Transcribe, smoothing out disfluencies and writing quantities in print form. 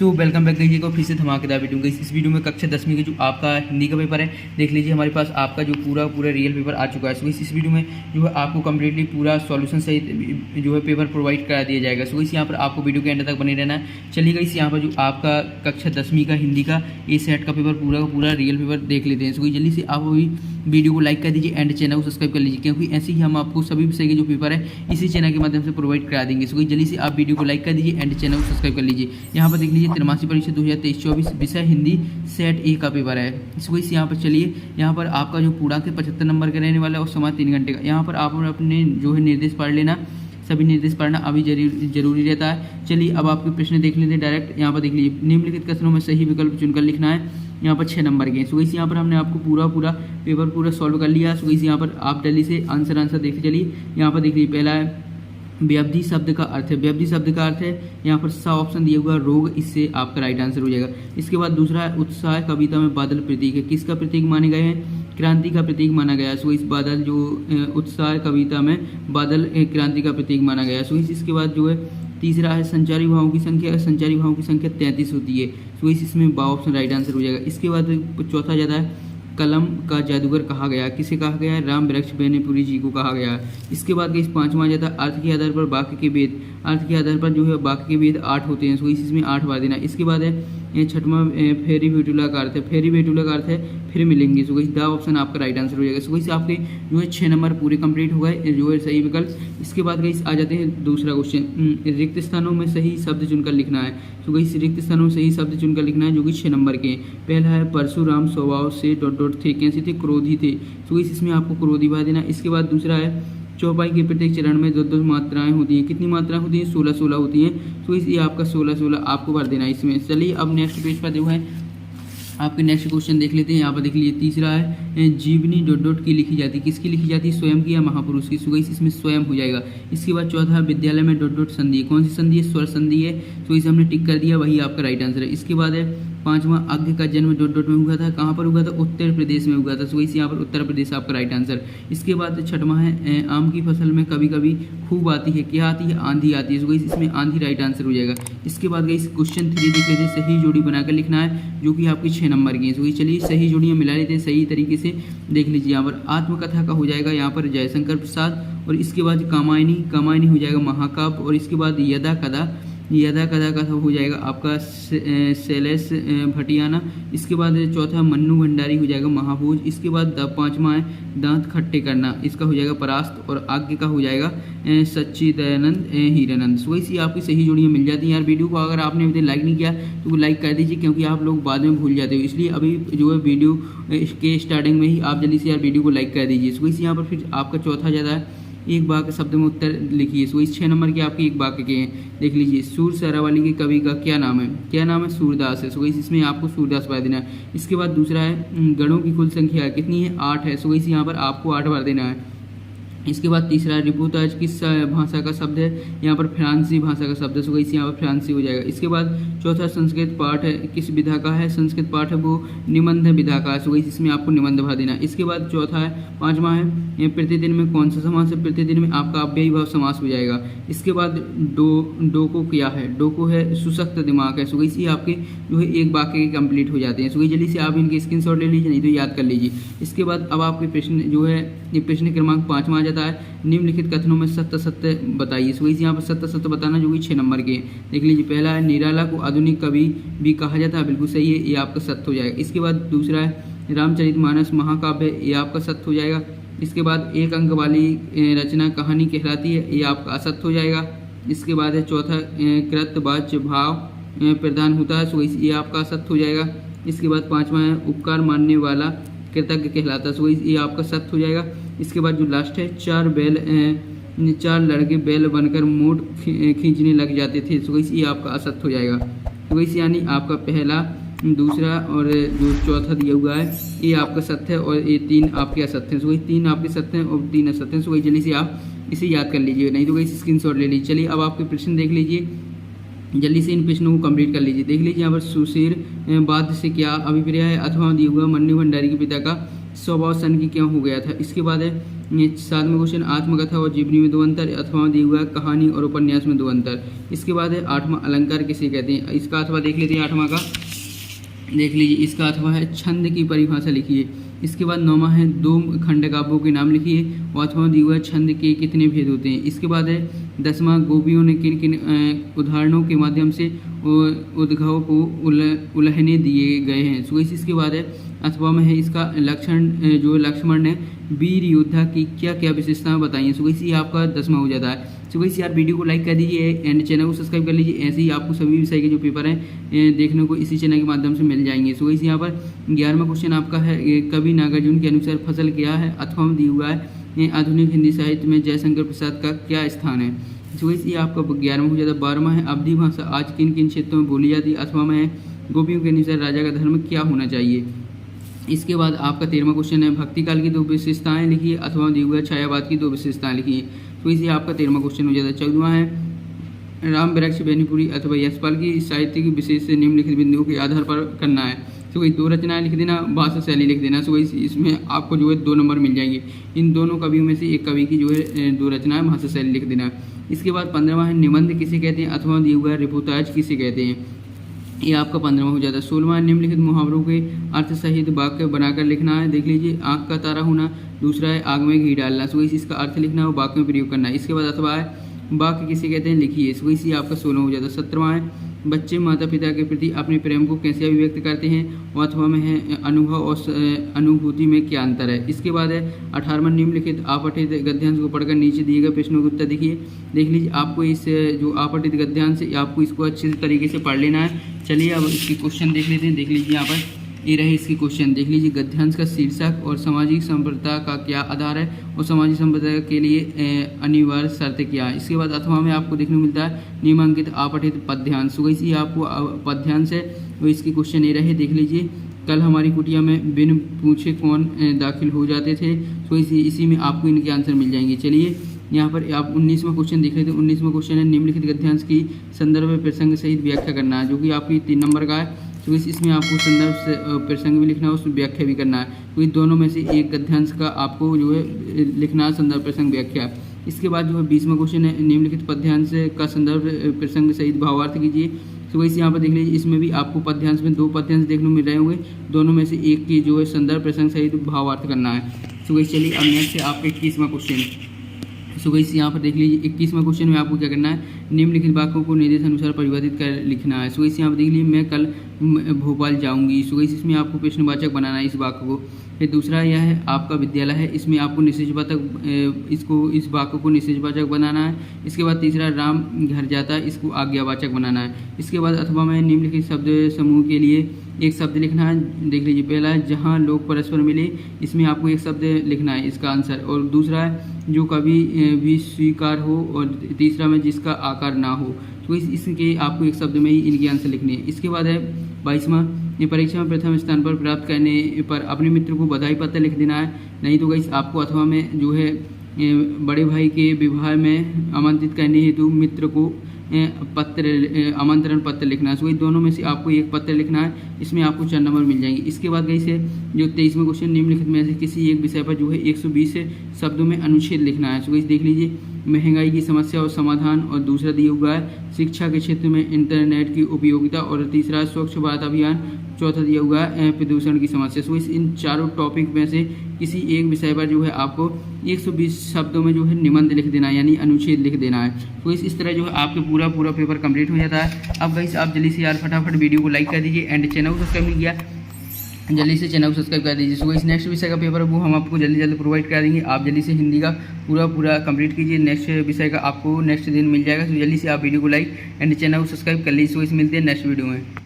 So welcome back कीजिएगा फिर से धमाकेदार वीडियो में। इस वीडियो में कक्षा 10वीं का जो आपका हिंदी का पेपर है देख लीजिए। हमारे पास आपका जो पूरा रियल पेपर आ चुका है। सो इस वीडियो में जो है आपको कम्प्लीटली पूरा सॉल्यूशन सहित जो है पेपर प्रोवाइड करा दिया जाएगा। सो इस यहाँ पर आपको वीडियो के एंड तक बने रहना है। चलिएगा इस यहाँ पर जो आपका कक्षा 10वीं का हिंदी का ए सेट का पेपर पूरा रियल पेपर देख लेते हैं। सो जल्दी से आप अभी वीडियो को लाइक कर दीजिए एंड चैनल को सब्सक्राइब कर लीजिए, क्योंकि ऐसे ही हम आपको सभी विषय के जो पेपर है इसी चैनल के माध्यम से प्रोवाइड करा देंगे। सो जल्दी से आप वीडियो को लाइक कर दीजिए एंड चैनल को सब्सक्राइब कर लीजिए। यहाँ पर देख लीजिए 83 परीक्षा 2023-24 विषय हिंदी सेट ए का पेपर है। इसको इस यहाँ पर चलिए, यहाँ पर आपका जो पूर्णांक 75 नंबर का रहने वाला है और समय 3 घंटे का। यहाँ पर आप अपने जो है निर्देश पढ़ लेना, सभी निर्देश पढ़ना अभी जरूरी रहता है। चलिए अब आपके प्रश्न देख लेते हैं डायरेक्ट। यहाँ पर देख लीजिए, निम्नलिखित कथनों में सही विकल्प चुनकर लिखना है। यहाँ पर 6 नंबर के। सो इस यहाँ पर हमने आपको पूरा पेपर सॉल्व कर लिया। सो इस यहाँ पर आप जल्दी से आंसर देखते चलिए। यहाँ पर देख लीजिए, पहला है व्यावधि शब्द का अर्थ है। व्यावधि शब्द का अर्थ है यहाँ पर सा ऑप्शन दिया हुआ रोग, इससे आपका राइट आंसर हो जाएगा। इसके बाद दूसरा है उत्साह कविता में बादल प्रतीक है। किसका प्रतीक माने गए हैं? क्रांति का प्रतीक माना गया है। सो इस बादल जो उत्साह कविता में बादल क्रांति का प्रतीक माना गया है। सो इसके बाद जो है तीसरा है संचारी भावों की संख्या। संचारी भावों की संख्या 33 होती है। सो इसमें बा ऑप्शन राइट आंसर हो जाएगा। इसके बाद चौथा ज़्यादा है कलम का जादूगर कहा गया। किसे कहा गया है? राम वृक्ष बेनीपुरी जी को कहा गया है। इसके बाद इस 5वां जाता अर्थ के आधार पर वाक्य के वेद। अर्थ के आधार पर जो है वाक्य के वेद 8 होते हैं। सो इसमें 8 बार देना। इसके बाद है 6वां फेरी भेटूला का अर्थ है। फेरी भेटूला का अर्थ है फिर मिलेंगे। सो द ऑप्शन आपका राइट आंसर हो जाएगा। सो इस आपके जो है 6 नंबर पूरे कंप्लीट हो गए, जो है सही विकल्प। इसके बाद गई आ जाते हैं दूसरा क्वेश्चन, रिक्त स्थानों में सही शब्द चुनकर लिखना है। तो गई रिक्त स्थानों में सही शब्द चुनकर लिखना है, जो कि 6 नंबर के। पहला है परशुराम स्वभाव से ... थे। कैसे थे? क्रोधी थे। तो इसमें आपको क्रोधी बार देना। इसके बाद दूसरा है चौपाई के प्रत्येक चरण में 2 मात्राएं होती हैं। कितनी मात्राएं होती हैं? 16 होती हैं। तो ये आपका 16 आपको भर देना इसमें। चलिए अब नेक्स्ट पेज पर जो है आपके नेक्स्ट क्वेश्चन देख लेते हैं। यहाँ पर देख लीजिए, तीसरा है जीवनी ... की लिखी जाती है। किसकी लिखी जाती है? स्वयं की या महापुरुष की? सो इसमें स्वयं हो जाएगा। इसके बाद चौथा है विद्यालय में ... संधि है। कौन सी संधि है? स्वर संधि है। तो इसे हमने टिक कर दिया, वही आपका राइट आंसर है। इसके बाद है 5वां अज्ञ का जन्म ... में हुआ था। कहाँ पर हुआ था? उत्तर प्रदेश में हुआ था। सो इस यहाँ पर उत्तर प्रदेश आपका राइट आंसर। इसके बाद 6वां है आम की फसल में कभी कभी खूब आती है। क्या आती है? आंधी आती है। सो इसमें आंधी राइट आंसर हो जाएगा। इसके बाद गई क्वेश्चन 3 देख लेते हैं। सही जोड़ी बनाकर लिखना है, जो कि आपकी 6 नंबर की है। सो चलिए सही जोड़ियाँ मिला लेते हैं सही तरीके से। देख लीजिए, यहाँ पर आत्मकथा का हो जाएगा यहाँ पर जयशंकर प्रसाद, और इसके बाद कामायनी हो जाएगा महाकाव्य, और इसके बाद यदा कदा का हो जाएगा आपका शैलेश भटियाना। इसके बाद चौथा मन्नू भंडारी हो जाएगा महाभोज। इसके बाद 5वां है दांत खट्टे करना, इसका हो जाएगा परास्त, और आगे का हो जाएगा सच्चिदानंद हीरानंद। सो इसी आपकी सही जोड़ियाँ मिल जाती हैं। यार वीडियो को अगर आपने अभी लाइक नहीं किया तो लाइक कर दीजिए, क्योंकि आप लोग बाद में भूल जाते हो। इसलिए अभी जो है वीडियो के स्टार्टिंग में ही आप जल्दी से यार वीडियो को लाइक कर दीजिए। सो इसी यहाँ पर फिर आपका चौथा ज़्यादा है एक वाक्य शब्द में उत्तर लिखिए। सो इस 6 नंबर के आपके एक वाक्य के हैं। देख लीजिए, सूर सरावाली के कवि का क्या नाम है? क्या नाम है? सूरदास है। सो इसमें आपको सूरदास बार देना है। इसके बाद दूसरा है गणों की कुल संख्या कितनी है? 8 है। सो यहाँ पर आपको 8 बार देना है। इसके बाद तीसरा रिपोर्टाज किस भाषा का शब्द है? यहाँ पर फ्रांसी भाषा का शब्द है। सो यहाँ पर फ्रांसी हो जाएगा। इसके बाद चौथा संस्कृत पाठ है किस विधा का है? संस्कृत पाठ है वो निबंध विधा का है। सो इसमें आपको निबंध भर देना। इसके बाद चौथा है 5वां है प्रतिदिन में कौन सा समास है? प्रतिदिन में आपका अव्ययी भाव समास हो जाएगा। इसके बाद डोको क्या है? डोको है सुशक्त दिमाग है। सो इसी आपके जो है एक वाक्य के कंप्लीट हो जाते हैं। सो जल्दी से आप इनके स्क्रीनशॉट ले लीजिए, नहीं तो याद कर लीजिए। इसके बाद अब आपके प्रश्न जो है प्रश्न क्रमांक 5वां जाता है निम्नलिखित कथनों में सत्य बताइए। सो यहाँ पर सत्य बताना, जो कि 6 नंबर के। देख लीजिए, पहला है निराला को आधुनिक कवि भी कहा जाता है। बिल्कुल सही है, ये आपका सत्य हो जाएगा। इसके बाद दूसरा है रामचरितमानस महाकाव्य है, ये आपका सत्य हो जाएगा। इसके बाद एक अंक वाली रचना कहानी कहलाती है, ये आपका असत्य हो जाएगा। इसके बाद है चौथा कृतवाच्य भाव प्रदान होता है। सो ये आपका असत्य हो जाएगा। इसके बाद 5वां है उपकार मानने वाला कृतज्ञ कहलाता है। सो ये आपका सत्य हो जाएगा। इसके बाद जो लास्ट है 4 लड़के बैल बनकर मोट खींचने लग जाते थे। सो ये आपका असत्य हो जाएगा। तो इस यानी आपका पहला, दूसरा और जो चौथा दिया हुआ है ये आपका सत्य है, और ये 3 आपके असत्य हैं। सो 3 आपके सत्य हैं और 3 असत्य हैं। सो जल्दी से आप इसे याद कर लीजिए, नहीं तो इस स्क्रीनशॉट ले लीजिए। चलिए अब आपके प्रश्न देख लीजिए, जल्दी से इन प्रश्नों को कंप्लीट कर लीजिए। देख लीजिए यहाँ पर सुशीर वाद्य से क्या अभिप्राय है? अथवा दिया हुआ मन्नू भंडारी के पिता का स्वभाव सन की क्यों हो गया था। इसके बाद है ये 7वां क्वेश्चन, आत्मकथा और जीवनी में 2 अंतर। 8वां दिया हुआ है कहानी और उपन्यास में 2 अंतर। इसके बाद है 8वां अलंकार किसे कहते हैं। इसका अथवा देख लेते हैं 8वां का, देख लीजिए। इसका अथवा है छंद की परिभाषा लिखिए। इसके बाद 9वां है 2 खंडकाव्यों के नाम लिखिए। और 8वां दिया हुआ है छंद के कितने भेद होते हैं। इसके बाद है 10वां गोपियों ने किन किन उदाहरणों के माध्यम से उद्घव को उल्हने दिए गए हैं। सो इसके बाद है 8वां में है इसका लक्षण, जो लक्ष्मण ने वीर योद्धा की क्या क्या विशेषताएं बताई हैं। सो ये आपका 10वां हो जाता है। सो यार वीडियो को लाइक कर दीजिए एंड चैनल को सब्सक्राइब कर लीजिए। ऐसे ही आपको सभी विषय के जो पेपर हैं देखने को इसी चैनल के माध्यम से मिल जाएंगे। सो यहाँ पर 11वां क्वेश्चन आपका है कवि नागार्जुन के अनुसार फसल क्या है। 8वां दिया हुआ है आधुनिक हिंदी साहित्य में जयशंकर प्रसाद का क्या स्थान है। सो ये आपका 11वां हो जाता है। 12वां है अवधी भाषा आज किन किन क्षेत्रों में बोली जाती है। 8वां में है गोपियों के अनुसार राजा का धर्म क्या होना चाहिए। इसके बाद आपका 13वां क्वेश्चन है भक्ति काल की 2 विशेषताएं लिखिए। 8वां दिया हुआ है छायावाद की 2 विशेषताएं लिखिए। तो इसे आपका 13वां क्वेश्चन हो जाता है। 14वां है राम वृक्ष बेनीपुरी अथवा यशपाल की साहित्य की विशेष निम्नलिखित बिंदुओं के आधार पर करना है। तो वही 2 रचनाएं लिख देना, भाषा शैली लिख देना। सो वही इसमें आपको जो है 2 नंबर मिल जाएंगे। इन दोनों कवियों में से एक कवि की जो है 2 रचनाएं भाषा शैली लिख देना। इसके बाद 15वां है निबंध किसे कहते हैं। 8वां दिया हुआ है रिपोर्टाज किसे कहते हैं। ये आपका 15वां हो जाता है। 16वां निम्नलिखित मुहावरों के अर्थ सहित वाक्य बनाकर लिखना है। देख लीजिए आँख का तारा होना, दूसरा है आग में घी डालना। सो इसका अर्थ लिखना है और वाक्य में प्रयोग करना है। इसके बाद अथवा है वाक्य किसे कहते हैं लिखिए। सो इसी आपका 16 हो जाता है। 17वां है बच्चे माता पिता के प्रति अपने प्रेम को कैसे अभिव्यक्त करते हैं। और अथवा में है अनुभव और अनुभूति में क्या अंतर है। इसके बाद है 18वां निम्नलिखित आपठित गद्यांश को पढ़कर नीचे दिए गए प्रश्नों के उत्तर देखिए। देख लीजिए आपको इस जो आपठित गद्यांश आपको इसको अच्छे तरीके से पढ़ लेना है। चलिए अब इसके क्वेश्चन देख लेते हैं। देख लीजिए यहाँ पर ये रहे इसकी क्वेश्चन। देख लीजिए गद्यांश का शीर्षक और सामाजिक संप्रदाय का क्या आधार है और सामाजिक संप्रदाय के लिए अनिवार्य शर्त क्या है। इसके बाद अथवा में आपको देखने को मिलता है नियमांकित आपठित पद्यांश। सो इसी आपको पद्यांश है वो इसकी क्वेश्चन ये रहे। देख लीजिए कल हमारी कुटिया में बिन पूछे कौन दाखिल हो जाते थे। सो इसी में आपको इनके आंसर मिल जाएंगे। चलिए यहाँ पर आप 19वां क्वेश्चन देख लेते हैं। 19वां क्वेश्चन है निम्नलिखित गद्यांश की संदर्भ प्रसंग सहित व्याख्या करना है, जो कि आपकी 3 नंबर का है। तो इसमें आपको संदर्भ से प्रसंग भी लिखना है, उस व्याख्या भी करना है। तो इन दोनों में से एक गद्यांश का आपको जो है लिखना है संदर्भ प्रसंग व्याख्या। इसके बाद जो है 20वां क्वेश्चन है निम्नलिखित पद्यांश का संदर्भ प्रसंग सहित भावार्थ कीजिए। तो वैसे यहाँ पर देख लीजिए इसमें भी आपको पद्यांश में 2 पद्यांश देखने को मिल रहे होंगे, दोनों में से एक की जो है संदर्भ प्रसंग सहित भावार्थ करना है। तो वैसे चलिए अब नेक्स्ट है आपका 21वां क्वेश्चन। सो गाइस यहाँ पर देख लीजिए 21वां क्वेश्चन में आपको क्या करना है निम्नलिखित वाक्यों को निर्देश अनुसार परिवर्तित कर लिखना है। सो गाइस यहाँ पर देख लीजिए मैं कल भोपाल जाऊंगी। सो गाइस इसमें आपको प्रश्नवाचक बनाना है इस वाक्य को। फिर दूसरा यह है आपका विद्यालय है, इसमें आपको निषेधवाचक इस वाक्य को निषेधवाचक बनाना है। इसके बाद तीसरा राम घर जाता है, इसको आज्ञावाचक बनाना है। इसके बाद अथवा में निम्नलिखित शब्द समूह के लिए एक शब्द लिखना है। देख लीजिए पहला है जहाँ लोग परस्पर मिले, इसमें आपको एक शब्द लिखना है इसका आंसर। और दूसरा है जो कभी भी स्वीकार हो, और तीसरा में जिसका आकार ना हो। तो इसके आपको एक शब्द में ही इनके आंसर लिखने हैं। इसके बाद है 22वां परीक्षा में प्रथम स्थान पर प्राप्त करने पर अपने मित्र को बधाई पत्र लिख देना है। नहीं तो गाइस आपको अथवा में जो है बड़े भाई के विवाह में आमंत्रित करने हेतु मित्र को आमंत्रण पत्र लिखना है। सो दोनों में से आपको एक पत्र लिखना है, इसमें आपको 4 नंबर मिल जाएंगे। इसके बाद गई से जो 23वां क्वेश्चन निम्नलिखित में से किसी एक विषय पर जो है 120 शब्दों में अनुच्छेद लिखना है। सो देख लीजिए महंगाई की समस्या और समाधान, और दूसरा दिया हुआ है शिक्षा के क्षेत्र में इंटरनेट की उपयोगिता, और तीसरा स्वच्छ भारत अभियान, चौथा दिया हुआ है प्रदूषण की समस्या। सो इन चारों टॉपिक में से किसी एक विषय पर जो है आपको 120 शब्दों में जो है निबंध लिख देना है, यानी अनुच्छेद लिख देना है। तो इस तरह जो है आपके पूरा पेपर कंप्लीट हो जाता है। अब गाइस आप जल्दी से यार फटाफट वीडियो को लाइक कर दीजिए एंड चैनल को सब्सक्राइब नहीं किया जल्दी से चैनल को सब्सक्राइब कर दीजिए। सो इस नेक्स्ट विषय का पेपर वो हम आपको जल्दी प्रोवाइड कर देंगे। आप जल्दी से हिंदी का पूरा कंप्लीट कीजिए, नेक्स्ट विषय का आपको नेक्स्ट दिन मिल जाएगा। तो जल्दी से आप वीडियो को लाइक एंड चैनल को सब्सक्राइब कर लीजिए। सो इस मिलते हैं नेक्स्ट वीडियो में।